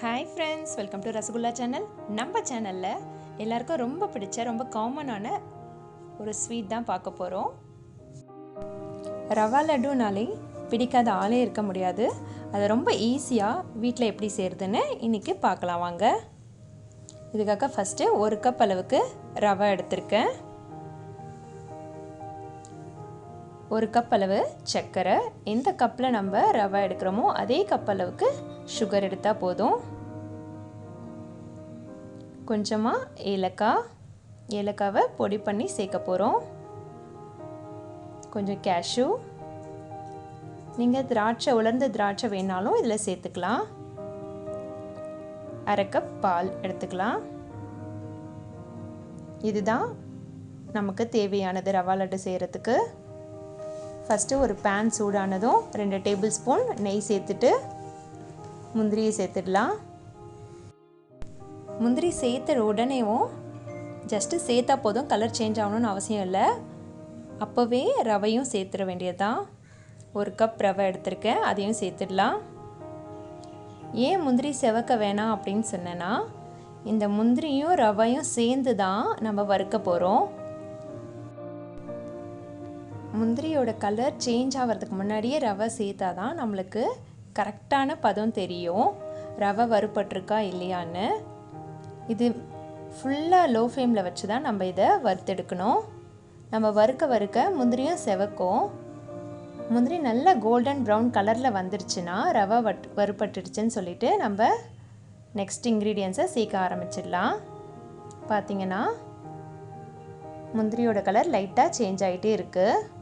Hi friends, welcome to rasgulla channel. நம்ம சேனல்ல எல்லாருக்கும் ரொம்ப பிடிச்ச ரொம்ப காமனான ஒரு ஸ்வீட் தான் பார்க்க போறோம். ரவா லட்டுனாலே பிடிக்காத ஆளே இருக்க முடியாது. அது ரொம்ப ஈஸியா வீட்ல எப்படி செய்யறதுன்னு இன்னைக்கு பார்க்கலாம் வாங்க. இதுக்காக ஃபர்ஸ்ட் 1 கப் அளவுக்கு ரவை எடுத்துர்க்கேன். 1 கப் அளவு சர்க்கரை. எந்த கப்ல நம்ம ரவை எடுக்கிறோமோ அதே கப் அளவுக்கு சுகர் எடுத்தா போதும். கொஞ்சமா ஏலக்காவை பொடி பண்ணி சேர்க்க போறோம். கொஞ்சம் cashew. நீங்க உலர்ந்த திராட்சை வேணாலும் இதல சேர்த்துக்கலாம். 1/2 கப் பால் எடுத்துக்கலாம். இதுதான் நமக்கு தேவையானது ரவா லட்டு செய்யிறதுக்கு. ஃபர்ஸ்ட் ஒரு pan சூடானதும் 2 டேபிள் ஸ்பூன் நெய் சேர்த்துட்டு முந்திரியை சேர்த்துடலாம். முந்திரி சேர்த்த உடனேவும் ஜஸ்ட் சேர்த்தா போதும், கலர் சேஞ்ச் ஆகணும்னு அவசியம் இல்லை. அப்போவே ரவையும் சேர்த்துட வேண்டியதுதான். 1 கப் ரவை எடுத்திருக்கேன், அதையும் சேர்த்துடலாம். ஏன் முந்திரி செவக்க வேணாம் அப்படின்னு சொன்னேன்னா, இந்த முந்திரியும் ரவையும் சேர்ந்து தான் நம்ம வறுக்க போகிறோம். முந்திரியோட கலர் சேஞ்ச் ஆகிறதுக்கு முன்னாடியே ரவை சேர்த்தா தான் நம்மளுக்கு கரெக்டான பதம் தெரியும், ரவை வறுபட்டிருக்கா இல்லையான்னு. இது ஃபுல்லாக லோ ஃப்ளேமில் வச்சு தான் நம்ம இதை வறுத்தெடுக்கணும். நம்ம வறுக்க முந்திரியும் செவக்கும். முந்திரி நல்லா கோல்டன் ப்ரௌன் கலரில் வந்துருச்சுன்னா ரவை வறுபட்டுடுச்சுன்னு சொல்லிட்டு நம்ம நெக்ஸ்ட் இன்க்ரீடியன்ஸை சேர்க்க ஆரம்பிச்சிடலாம். பார்த்திங்கன்னா முந்திரியோட கலர் லைட்டாக சேஞ்ச் ஆகிட்டே இருக்குது.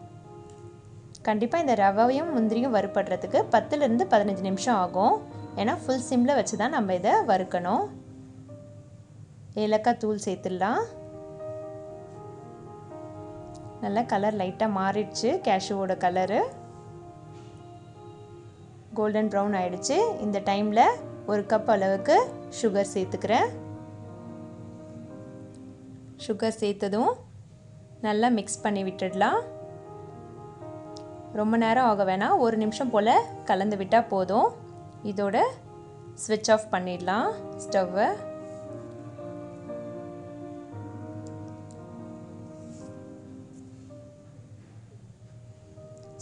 கண்டிப்பாக இந்த ரவையும் முந்திரியும் வறுபடுறதுக்கு 10லேருந்து 15 நிமிஷம் ஆகும். ஏன்னா ஃபுல் சிம்மில் வச்சு தான் நம்ம இதை வறுக்கணும். ஏலக்காய் தூள் சேர்த்துடலாம். நல்லா கலர் லைட்டாக மாறிடுச்சு. கேஷ்யூவோட கலரு கோல்டன் ப்ரௌன் ஆயிடுச்சு. இந்த டைமில் 1 கப் அளவுக்கு சுகர் சேர்த்துக்கிறேன். சுகர் சேர்த்ததும் நல்லா மிக்ஸ் பண்ணி விட்டுடலாம். ரொம்ப நேரம் ஆக வேணாம், 1 நிமிஷம் போல் கலந்து விட்டால் போதும். இதோட ஸ்விட்ச் ஆஃப் பண்ணிடலாம் ஸ்டவ்வை.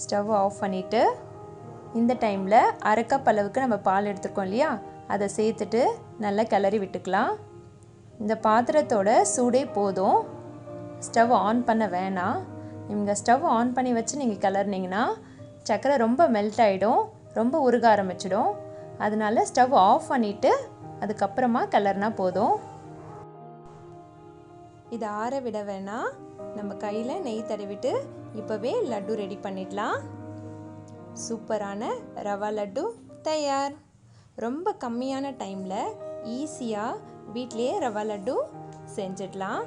ஸ்டவ் ஆஃப் பண்ணிவிட்டு இந்த டைமில் 1/2 கப் அளவுக்கு நம்ம பால் எடுத்துருக்கோம் இல்லையா, அதை சேர்த்துட்டு நல்லா கிளறி விட்டுக்கலாம். இந்த பாத்திரத்தோட சூடே போதும், ஸ்டவ் ஆன் பண்ண வேணாம். நீங்கள் ஸ்டவ் ஆன் பண்ணி வச்சு நீங்கள் கிளறினீங்கன்னா சர்க்கரை ரொம்ப மெல்ட் ஆகிடும், ரொம்ப உருக ஆரம்பிச்சிடும். அதனால ஸ்டவ் ஆஃப் பண்ணிவிட்டு அதுக்கப்புறமா கிளறினா போதும். இதை ஆற விட வேணாம், நம்ம கையில் நெய் தடவிட்டு இப்போவே லட்டு ரெடி பண்ணிடலாம். சூப்பரான ரவா லட்டு தயார். ரொம்ப கம்மியான டைமில் ஈஸியாக வீட்டிலேயே ரவா லட்டு செஞ்சிடலாம்.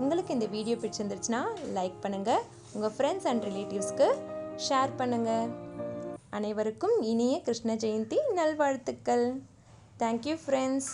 உங்களுக்கு இந்த வீடியோ பிடிச்சிருந்துச்சுன்னா லைக் பண்ணுங்கள், உங்கள் ஃப்ரெண்ட்ஸ் அண்ட் ரிலேட்டிவ்ஸ்க்கு ஷேர் பண்ணுங்கள். அனைவருக்கும் இனிய கிருஷ்ண ஜெயந்தி நல்வாழ்த்துக்கள். Thank you friends.